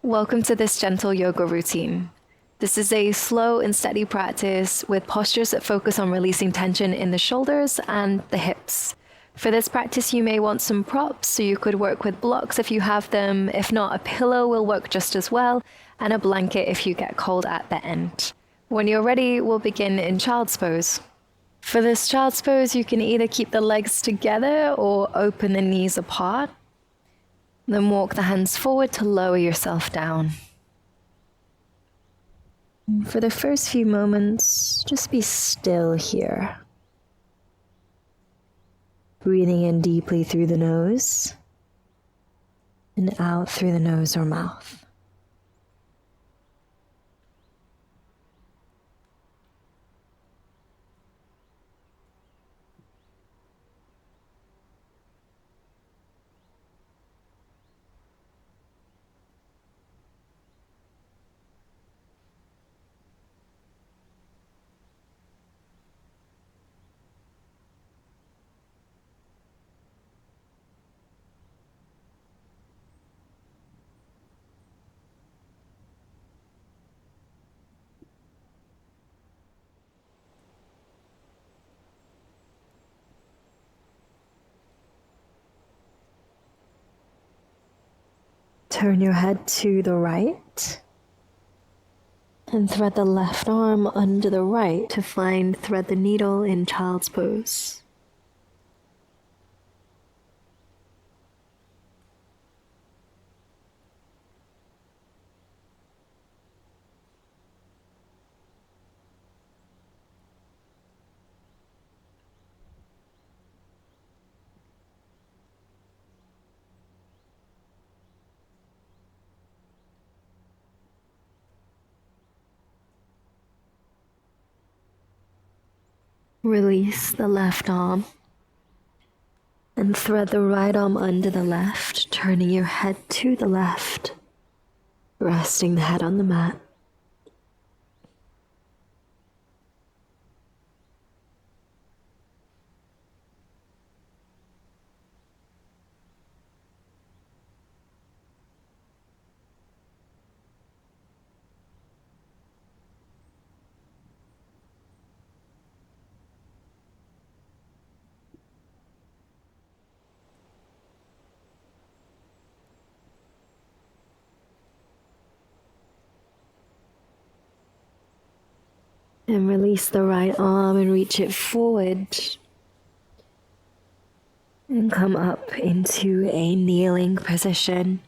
Welcome to this gentle yoga routine. This is a slow and steady practice with postures that focus on releasing tension in the shoulders and the hips. For this practice, you may want some props, so you could work with blocks if you have them. If not, a pillow will work just as well, and a blanket if you get cold at the end. When you're ready, we'll begin in Child's Pose. For this Child's Pose, you can either keep the legs together or open the knees apart. Then walk the hands forward to lower yourself down. For the first few moments, just be still here. Breathing in deeply through the nose and out through the nose or mouth. Turn your head to the right and thread the left arm under the right to find thread the needle in Child's Pose. Release the left arm and thread the right arm under the left, turning your head to the left, resting the head on the mat. And release the right arm and reach it forward. And come up into a kneeling position.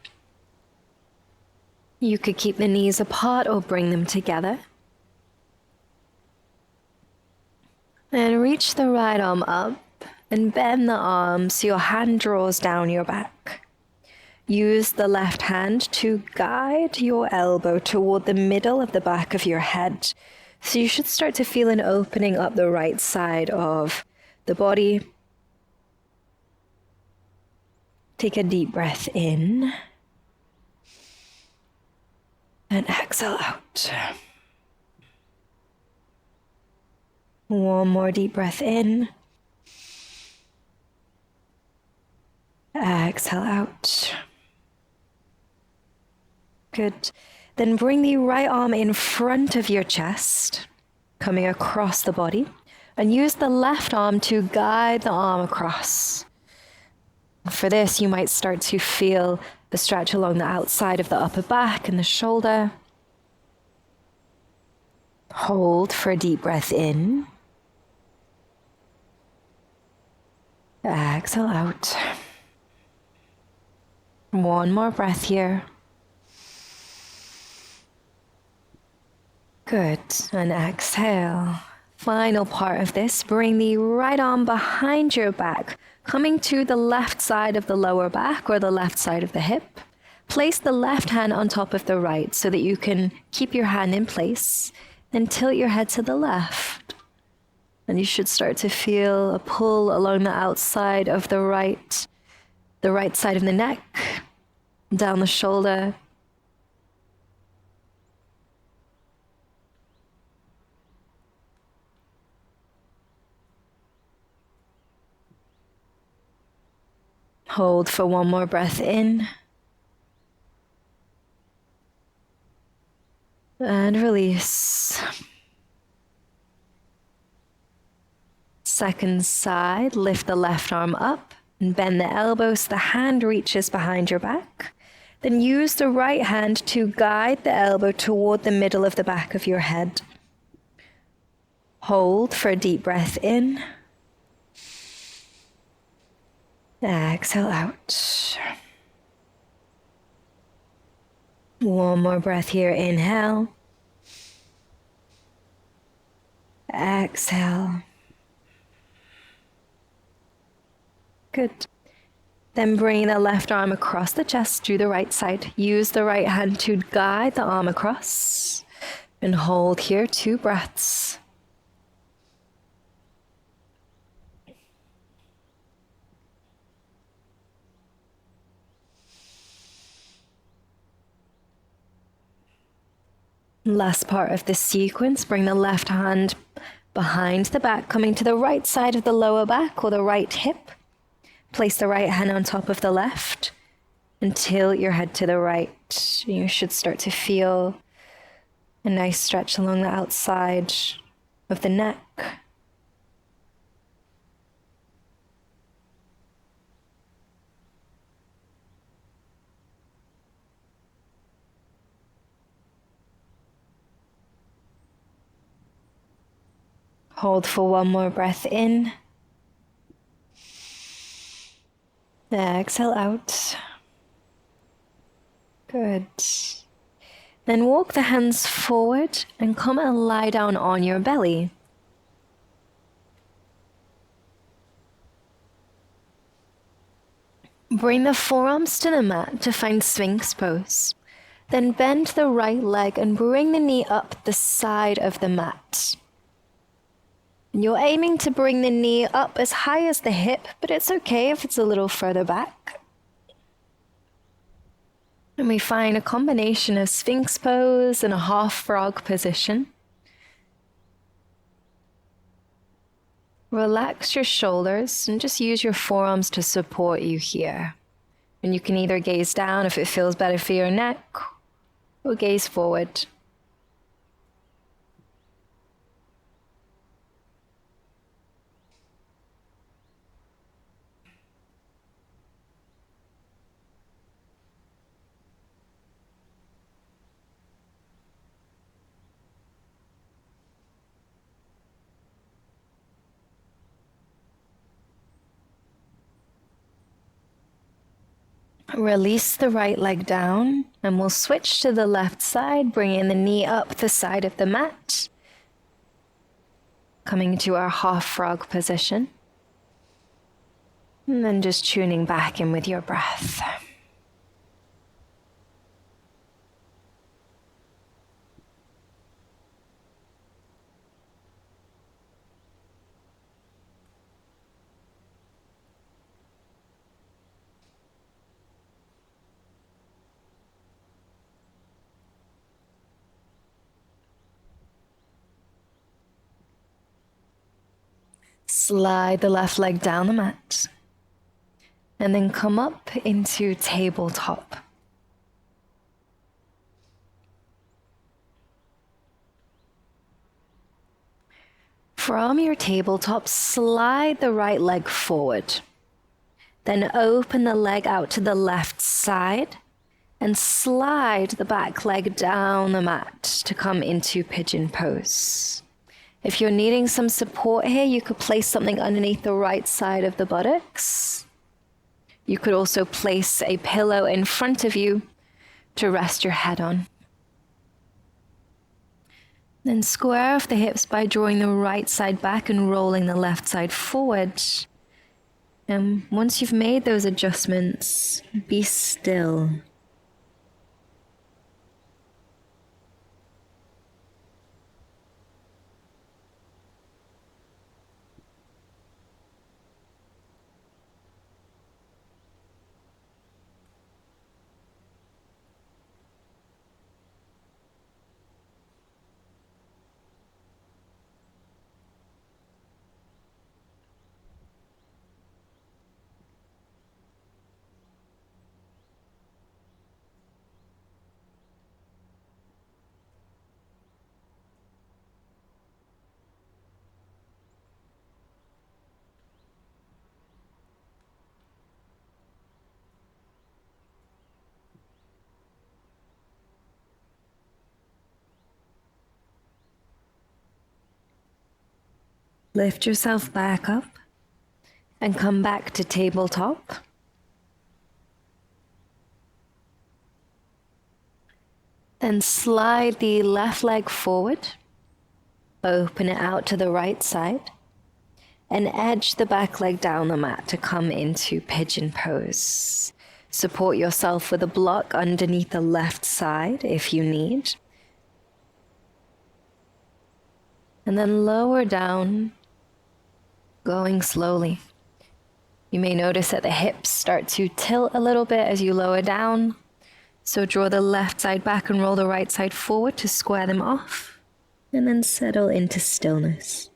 You could keep the knees apart or bring them together. And reach the right arm up and bend the arm so your hand draws down your back. Use the left hand to guide your elbow toward the middle of the back of your head. So you should start to feel an opening up the right side of the body. Take a deep breath in and exhale out. One more deep breath in. Exhale out. Good. Then bring the right arm in front of your chest, coming across the body, and use the left arm to guide the arm across. For this, you might start to feel the stretch along the outside of the upper back and the shoulder. Hold for a deep breath in. Exhale out. One more breath here. Good, and exhale. Final part of this, bring the right arm behind your back, coming to the left side of the lower back or the left side of the hip. Place the left hand on top of the right so that you can keep your hand in place, then tilt your head to the left. And you should start to feel a pull along the outside of the right side of the neck, down the shoulder. Hold for one more breath in. And release. Second side, lift the left arm up and bend the elbow so the hand reaches behind your back. Then use the right hand to guide the elbow toward the middle of the back of your head. Hold for a deep breath in. Exhale out. One more breath here. Inhale. Exhale. Good. Then bring the left arm across the chest to the right side. Use the right hand to guide the arm across. And hold here 2 breaths. Last part of this sequence, bring the left hand behind the back, coming to the right side of the lower back or the right hip. Place the right hand on top of the left and tilt your head to the right. You should start to feel a nice stretch along the outside of the neck. Hold for one more breath in. Exhale out. Good. Then walk the hands forward and come and lie down on your belly. Bring the forearms to the mat to find Spinx Pose. Then bend the right leg and bring the knee up the side of the mat. And you're aiming to bring the knee up as high as the hip, but it's okay if it's a little further back. And we find a combination of Spinx Pose and a half frog position. Relax your shoulders and just use your forearms to support you here. And you can either gaze down if it feels better for your neck, or gaze forward. Release the right leg down and we'll switch to the left side, bringing the knee up the side of the mat. Coming to our half frog position. And then just tuning back in with your breath. Slide the left leg down the mat. And then come up into tabletop. From your tabletop, slide the right leg forward. Then open the leg out to the left side and slide the back leg down the mat to come into Pigeon Pose. If you're needing some support here, you could place something underneath the right side of the buttocks. You could also place a pillow in front of you to rest your head on. Then square off the hips by drawing the right side back and rolling the left side forward. And once you've made those adjustments, be still. Lift yourself back up and come back to tabletop. Then slide the left leg forward, open it out to the right side, and edge the back leg down the mat to come into Pigeon Pose. Support yourself with a block underneath the left side if you need. And then lower down, going slowly. You may notice that the hips start to tilt a little bit as you lower down. So draw the left side back and roll the right side forward to square them off. And then settle into stillness.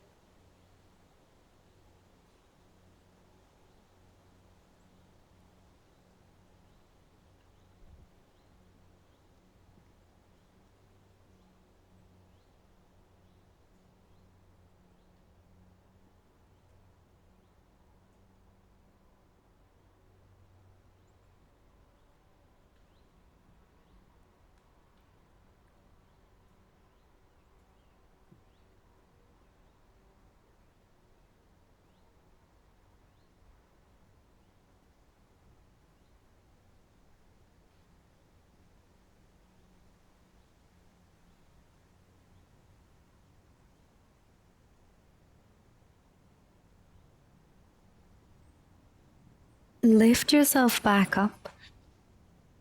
Lift yourself back up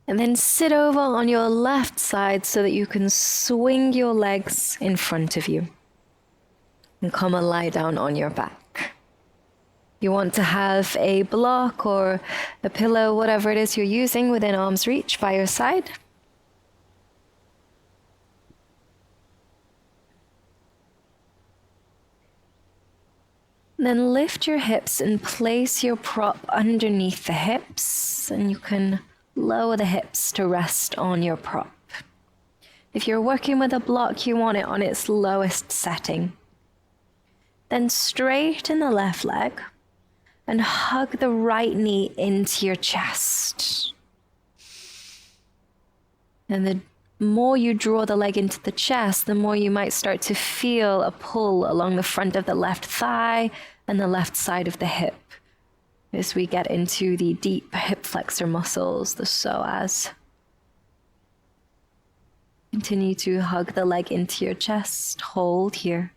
and then sit over on your left side so that you can swing your legs in front of you and come and lie down on your back. You want to have a block or a pillow, whatever it is you're using, within arm's reach by your side. Then lift your hips and place your prop underneath the hips, and you can lower the hips to rest on your prop. If you're working with a block, you want it on its lowest setting. Then straighten the left leg and hug the right knee into your chest. And the more you draw the leg into the chest, the more you might start to feel a pull along the front of the left thigh and the left side of the hip as we get into the deep hip flexor muscles, the psoas. Continue to hug the leg into your chest, hold here.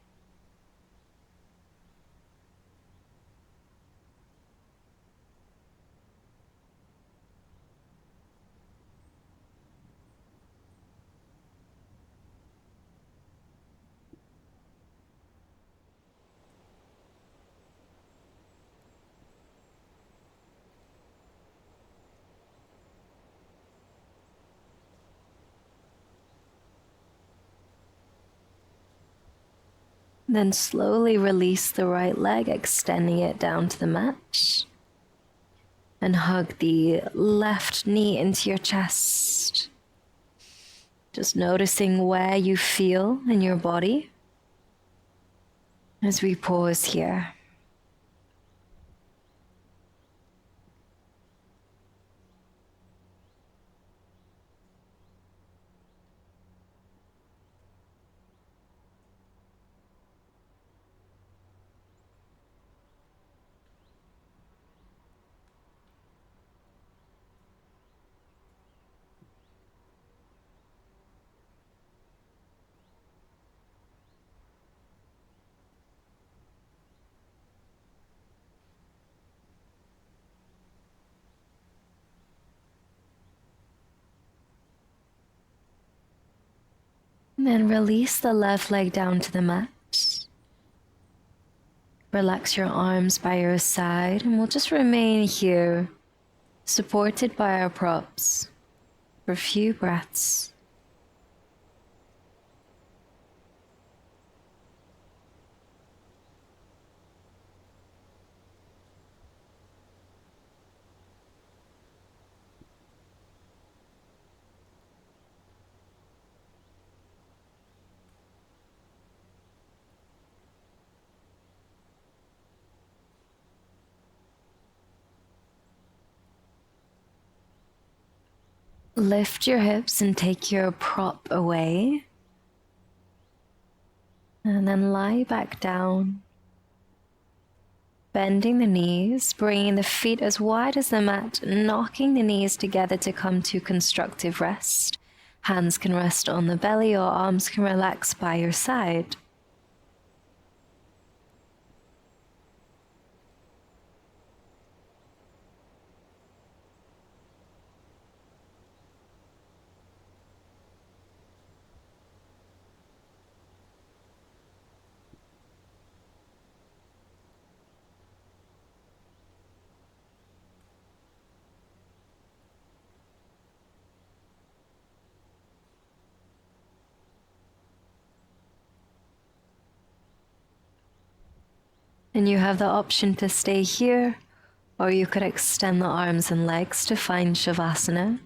Then slowly release the right leg, extending it down to the mat. And hug the left knee into your chest. Just noticing where you feel in your body as we pause here. And then release the left leg down to the mat. Relax your arms by your side, and we'll just remain here, supported by our props, for a few breaths. Lift your hips and take your prop away. And then lie back down. Bending the knees, bringing the feet as wide as the mat, knocking the knees together to come to constructive rest. Hands can rest on the belly or arms can relax by your side. And you have the option to stay here, or you could extend the arms and legs to find Shavasana.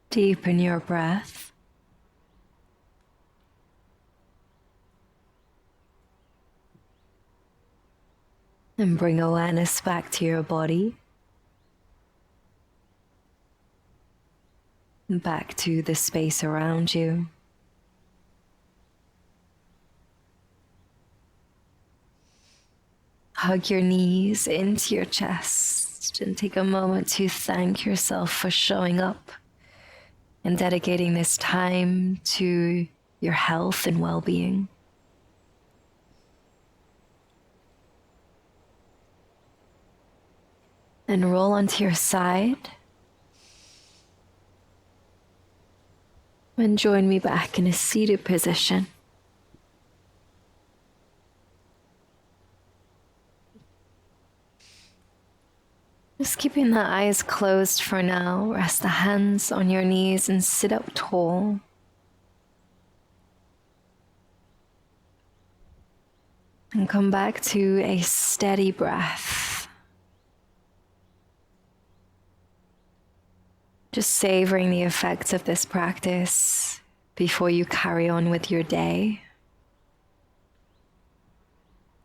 Deepen your breath. And bring awareness back to your body. And back to the space around you. Hug your knees into your chest and take a moment to thank yourself for showing up and dedicating this time to your health and well-being. And roll onto your side. And join me back in a seated position. Just keeping the eyes closed for now, rest the hands on your knees and sit up tall. And come back to a steady breath. Just savoring the effects of this practice before you carry on with your day.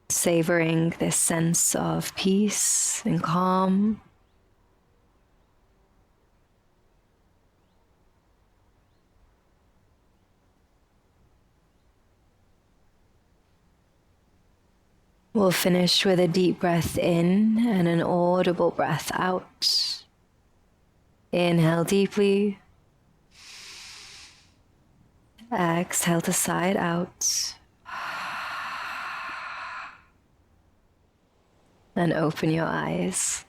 Savoring this sense of peace and calm. We'll finish with a deep breath in and an audible breath out. Inhale deeply. Exhale to side out. And open your eyes.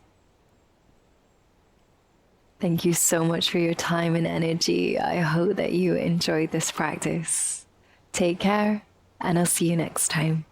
Thank you so much for your time and energy. I hope that you enjoyed this practice. Take care, and I'll see you next time.